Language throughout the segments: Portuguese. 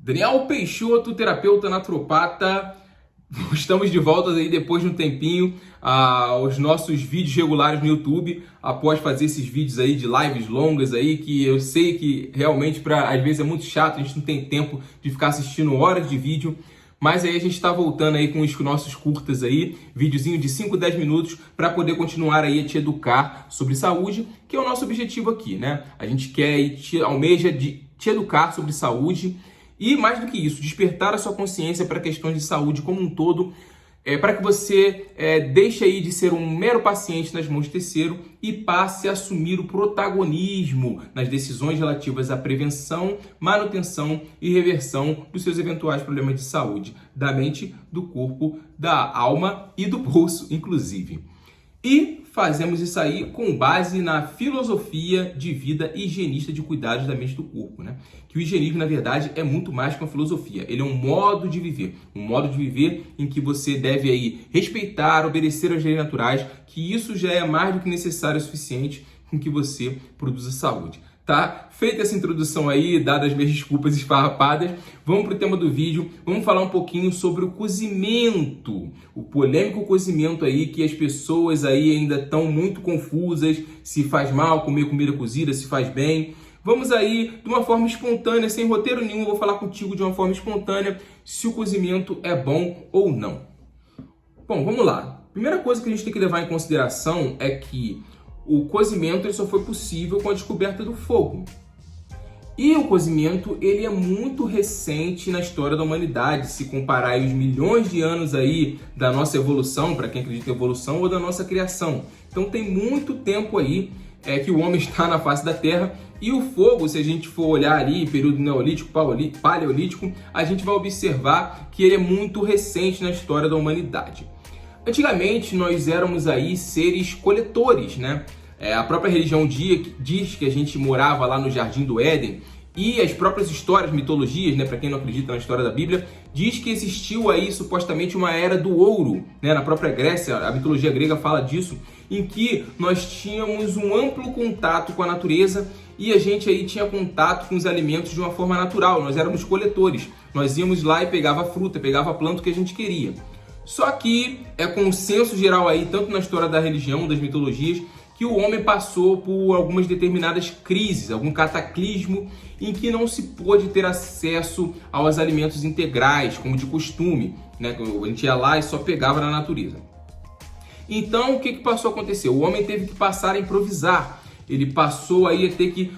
Daniel Peixoto, terapeuta naturopata. Estamos de volta aí depois de um tempinho aos nossos vídeos regulares no YouTube, após fazer esses vídeos aí de lives longas aí, que eu sei que realmente às vezes é muito chato, a gente não tem tempo de ficar assistindo horas de vídeo, mas aí a gente está voltando aí com os nossos curtas aí, videozinho de 5, 10 minutos, para poder continuar aí a te educar sobre saúde, que é o nosso objetivo aqui, né? A gente quer e almeja de te educar sobre saúde. E mais do que isso, despertar a sua consciência para questões de saúde como um todo, para que você deixe aí de ser um mero paciente nas mãos de terceiro e passe a assumir o protagonismo nas decisões relativas à prevenção, manutenção e reversão dos seus eventuais problemas de saúde, da mente, do corpo, da alma e do bolso, inclusive. E fazemos isso aí com base na filosofia de vida higienista de cuidados da mente e do corpo, né? Que o higienismo, na verdade, é muito mais que uma filosofia. Ele é um modo de viver em que você deve aí respeitar, obedecer às leis naturais, que isso já é mais do que necessário e suficiente com que você produza saúde. Tá? Feita essa introdução aí, dadas as minhas desculpas esfarrapadas, vamos para o tema do vídeo, vamos falar um pouquinho sobre o cozimento, o polêmico cozimento aí, que as pessoas aí ainda estão muito confusas, se faz mal comer comida cozida, se faz bem. Vamos aí, de uma forma espontânea, sem roteiro nenhum, eu vou falar contigo de uma forma espontânea, se o cozimento é bom ou não. Bom, vamos lá. Primeira coisa que a gente tem que levar em consideração é que o cozimento ele só foi possível com a descoberta do fogo. E o cozimento ele é muito recente na história da humanidade, se comparar aí os milhões de anos aí da nossa evolução, para quem acredita em evolução, ou da nossa criação. Então tem muito tempo aí que o homem está na face da Terra. E o fogo, se a gente for olhar ali, período neolítico, paleolítico, a gente vai observar que ele é muito recente na história da humanidade. Antigamente nós éramos aí seres coletores, né? A própria religião diz que a gente morava lá no Jardim do Éden, e as próprias histórias, mitologias, né, para quem não acredita na história da Bíblia, diz que existiu aí supostamente uma era do ouro, né? Na própria Grécia, a mitologia grega fala disso, em que nós tínhamos um amplo contato com a natureza e a gente aí tinha contato com os alimentos de uma forma natural. Nós éramos coletores, nós íamos lá e pegava a fruta, pegava a planta que a gente queria. Só que é consenso geral aí, tanto na história da religião, das mitologias, que o homem passou por algumas determinadas crises, algum cataclismo em que não se pôde ter acesso aos alimentos integrais, como de costume, né? A gente ia lá e só pegava na natureza. Então, o que passou a acontecer? O homem teve que passar a improvisar, ele passou aí a ter que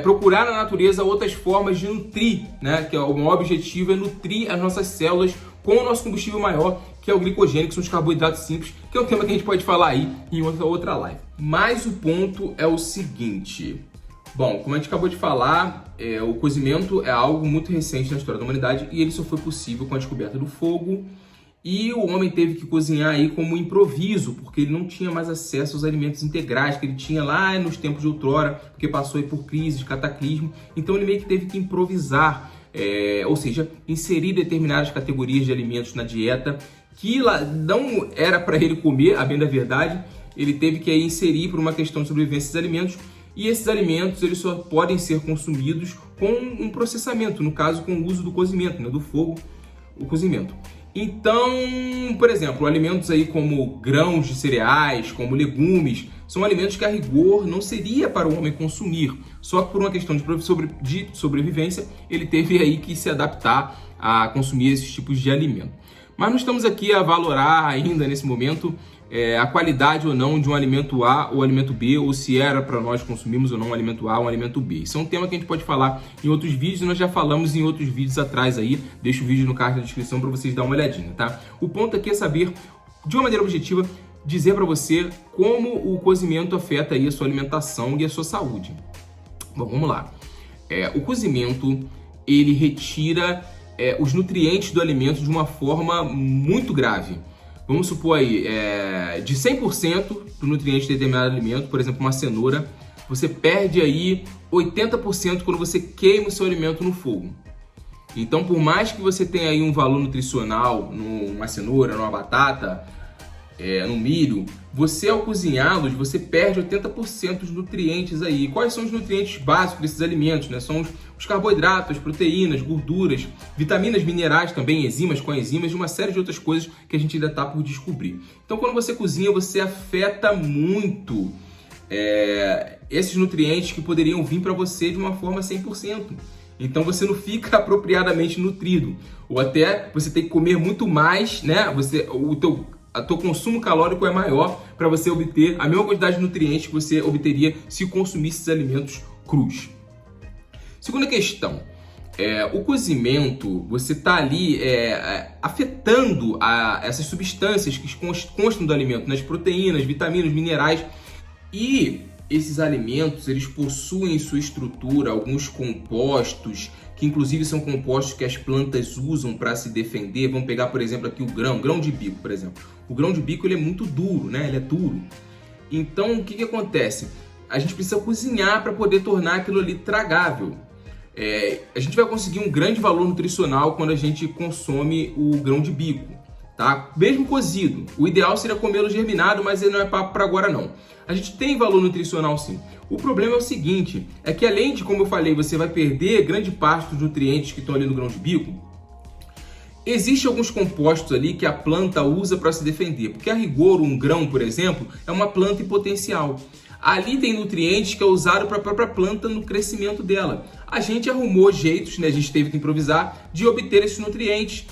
procurar na natureza outras formas de nutrir, né? Que o maior objetivo é nutrir as nossas células com o nosso combustível maior, que é o glicogênio, que são os carboidratos simples, que é um tema que a gente pode falar aí em outra live. Mas o ponto é o seguinte. Bom, como a gente acabou de falar, o cozimento é algo muito recente na história da humanidade e ele só foi possível com a descoberta do fogo. E o homem teve que cozinhar aí como improviso, porque ele não tinha mais acesso aos alimentos integrais que ele tinha lá nos tempos de outrora, porque passou aí por crise, de cataclismo. Então ele meio que teve que improvisar, ou seja, inserir determinadas categorias de alimentos na dieta que lá não era para ele comer, a bem da verdade. Ele teve que aí inserir por uma questão de sobrevivência esses alimentos, e esses alimentos eles só podem ser consumidos com um processamento, no caso com o uso do cozimento, né, do fogo, o cozimento. Então, por exemplo, alimentos aí como grãos de cereais, como legumes, são alimentos que a rigor não seria para o homem consumir. Só que por uma questão de sobrevivência, ele teve aí que se adaptar a consumir esses tipos de alimento. Mas não estamos aqui a valorar ainda nesse momento a qualidade ou não de um alimento A ou alimento B, ou se era para nós consumirmos ou não um alimento A ou um alimento B. Isso é um tema que a gente pode falar em outros vídeos, nós já falamos em outros vídeos atrás aí, deixa o vídeo no card da descrição para vocês darem uma olhadinha, tá? O ponto aqui é saber, de uma maneira objetiva, dizer para você como o cozimento afeta aí a sua alimentação e a sua saúde. Bom, vamos lá. O cozimento, ele retira os nutrientes do alimento de uma forma muito grave. Vamos supor aí, de 100% do nutriente de determinado alimento, por exemplo, uma cenoura, você perde aí 80% quando você queima o seu alimento no fogo. Então, por mais que você tenha aí um valor nutricional numa cenoura, numa batata, no milho, você ao cozinhá-los, você perde 80% dos nutrientes aí. Quais são os nutrientes básicos desses alimentos, né? São os carboidratos, proteínas, gorduras, vitaminas, minerais também, enzimas, coenzimas e uma série de outras coisas que a gente ainda está por descobrir. Então, quando você cozinha, você afeta muito esses nutrientes que poderiam vir para você de uma forma 100%. Então você não fica apropriadamente nutrido, ou até você tem que comer muito mais, né? O teu consumo calórico é maior para você obter a mesma quantidade de nutrientes que você obteria se consumisse esses alimentos crus. Segunda questão, o cozimento, você está ali afetando essas substâncias que constam do alimento, né? As proteínas, vitaminas, minerais, e esses alimentos, eles possuem em sua estrutura alguns compostos, que inclusive são compostos que as plantas usam para se defender. Vamos pegar, por exemplo, aqui o grão de bico, por exemplo. O grão de bico ele é muito duro, né? Ele é duro. Então, o que acontece? A gente precisa cozinhar para poder tornar aquilo ali tragável. A gente vai conseguir um grande valor nutricional quando a gente consome o grão de bico, tá? Mesmo cozido. O ideal seria comê-lo germinado, mas ele não é papo para agora não. A gente tem valor nutricional sim. O problema é o seguinte, é que além de, como eu falei, você vai perder grande parte dos nutrientes que estão ali no grão de bico, existem alguns compostos ali que a planta usa para se defender. Porque a rigor, um grão, por exemplo, é uma planta em potencial. Ali tem nutrientes que é usado para a própria planta no crescimento dela. A gente arrumou jeitos, né? A gente teve que improvisar, de obter esses nutrientes,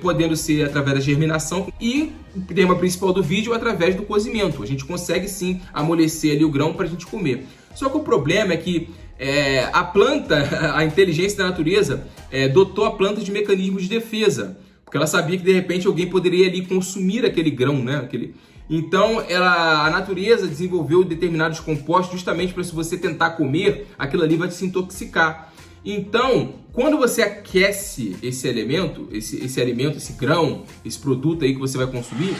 podendo ser através da germinação e o tema principal do vídeo através do cozimento. A gente consegue sim amolecer ali o grão para a gente comer. Só que o problema é que a planta, a inteligência da natureza, dotou a planta de mecanismos de defesa, porque ela sabia que de repente alguém poderia ali consumir aquele grão, né? Então, a natureza desenvolveu determinados compostos justamente para, se você tentar comer, aquilo ali vai se intoxicar. Então, quando você aquece esse alimento, esse grão, esse produto aí que você vai consumir,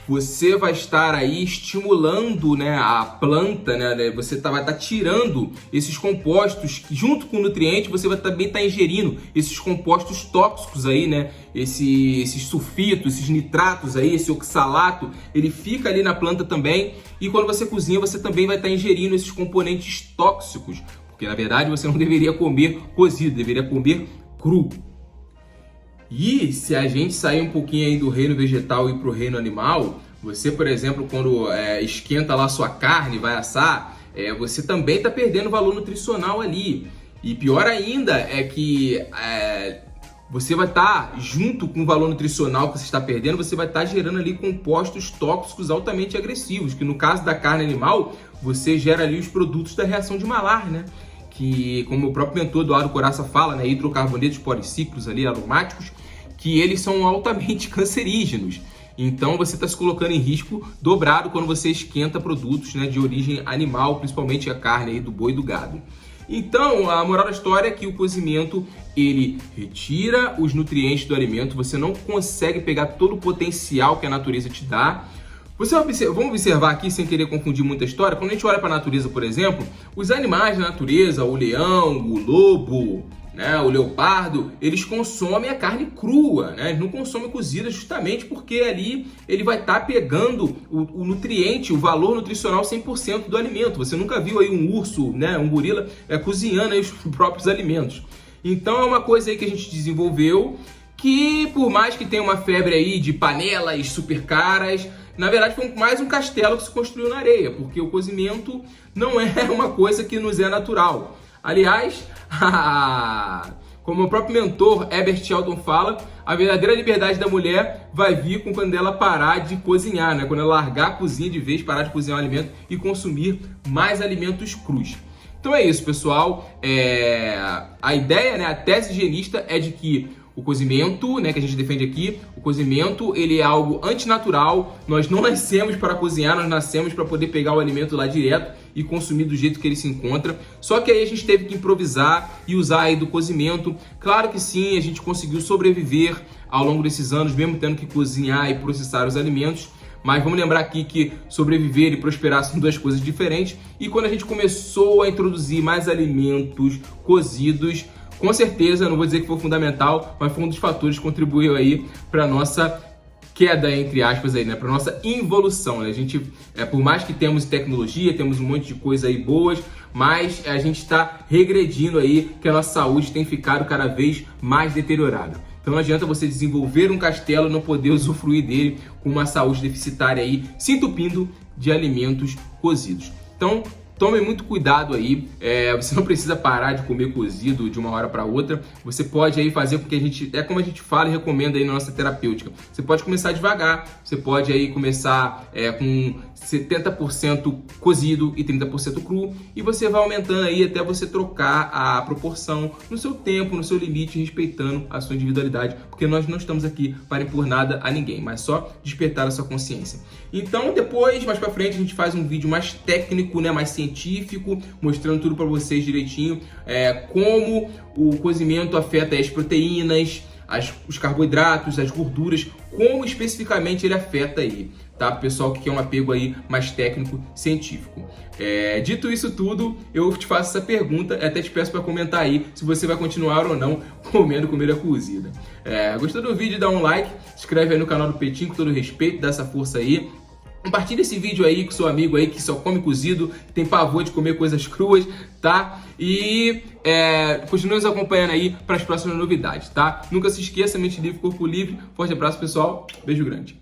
você vai estar aí estimulando, né, a planta, né? Você vai estar tirando esses compostos que, junto com o nutriente, você vai também estar ingerindo esses compostos tóxicos aí, né? Esses sulfitos, esses nitratos aí, esse oxalato, ele fica ali na planta também. E quando você cozinha, você também vai estar ingerindo esses componentes tóxicos, porque na verdade você não deveria comer cozido, deveria comer cru. E se a gente sair um pouquinho aí do reino vegetal e para o reino animal, você, por exemplo, quando esquenta lá a sua carne, vai assar, você também está perdendo valor nutricional ali. E pior ainda é que você vai estar, junto com o valor nutricional que você está perdendo, você vai estar gerando ali compostos tóxicos altamente agressivos, que no caso da carne animal, você gera ali os produtos da reação de Maillard, né? Que, como o próprio mentor Eduardo Coraça fala, né, hidrocarbonetos policíclicos ali, aromáticos, que eles são altamente cancerígenos. Então você está se colocando em risco dobrado quando você esquenta produtos, né, de origem animal, principalmente a carne aí do boi e do gado. Então, a moral da história é que o cozimento, ele retira os nutrientes do alimento, você não consegue pegar todo o potencial que a natureza te dá. Vamos observar aqui, sem querer confundir muita história, quando a gente olha para a natureza, por exemplo, os animais da natureza, o leão, o lobo, né, o leopardo, eles consomem a carne crua, né? Eles não consomem cozida justamente porque ali ele vai estar pegando o nutriente, o valor nutricional 100% do alimento. Você nunca viu aí um urso, né, um gorila cozinhando aí os próprios alimentos. Então é uma coisa aí que a gente desenvolveu que, por mais que tenha uma febre aí de panelas super caras, na verdade foi mais um castelo que se construiu na areia, porque o cozimento não é uma coisa que nos é natural. Aliás, como o próprio mentor Herbert Shelton fala, a verdadeira liberdade da mulher vai vir quando ela parar de cozinhar, né? Quando ela largar a cozinha de vez, parar de cozinhar um alimento e consumir mais alimentos crus. Então é isso, pessoal. A ideia, né, a tese higienista é de que o cozimento, né, que a gente defende aqui, o cozimento, ele é algo antinatural. Nós não nascemos para cozinhar, nós nascemos para poder pegar o alimento lá direto e consumir do jeito que ele se encontra. Só que aí a gente teve que improvisar e usar aí do cozimento. Claro que sim, a gente conseguiu sobreviver ao longo desses anos, mesmo tendo que cozinhar e processar os alimentos. Mas vamos lembrar aqui que sobreviver e prosperar são duas coisas diferentes. E quando a gente começou a introduzir mais alimentos cozidos, com certeza, não vou dizer que foi fundamental, mas foi um dos fatores que contribuiu aí para nossa queda, entre aspas, aí, né? Para nossa involução, né? A gente, por mais que temos tecnologia, temos um monte de coisa aí boas, mas a gente está regredindo aí, que a nossa saúde tem ficado cada vez mais deteriorada. Então não adianta você desenvolver um castelo e não poder usufruir dele com uma saúde deficitária aí, se entupindo de alimentos cozidos. Então, tome muito cuidado aí, você não precisa parar de comer cozido de uma hora para outra, você pode aí fazer com que a gente, como a gente fala e recomenda aí na nossa terapêutica, você pode começar devagar, você pode aí começar com 70% cozido e 30% cru, e você vai aumentando aí até você trocar a proporção no seu tempo, no seu limite, respeitando a sua individualidade, porque nós não estamos aqui para impor nada a ninguém, mas só despertar a sua consciência. Então depois, mais para frente, a gente faz um vídeo mais técnico, né, mais científico, mostrando tudo para vocês direitinho, como o cozimento afeta as proteínas, os carboidratos, as gorduras, como especificamente ele afeta aí, tá? Pessoal que quer um apego aí mais técnico, científico. Dito isso tudo, eu te faço essa pergunta, até te peço para comentar aí se você vai continuar ou não comendo comida cozida. Gostou do vídeo? Dá um like, se inscreve aí no canal do Petinho com todo respeito, dá essa força aí. Compartilha esse vídeo aí com seu amigo aí que só come cozido, que tem pavor de comer coisas cruas, tá? E continue nos acompanhando aí para as próximas novidades, tá? Nunca se esqueça, mente livre, corpo livre. Forte abraço, pessoal. Beijo grande.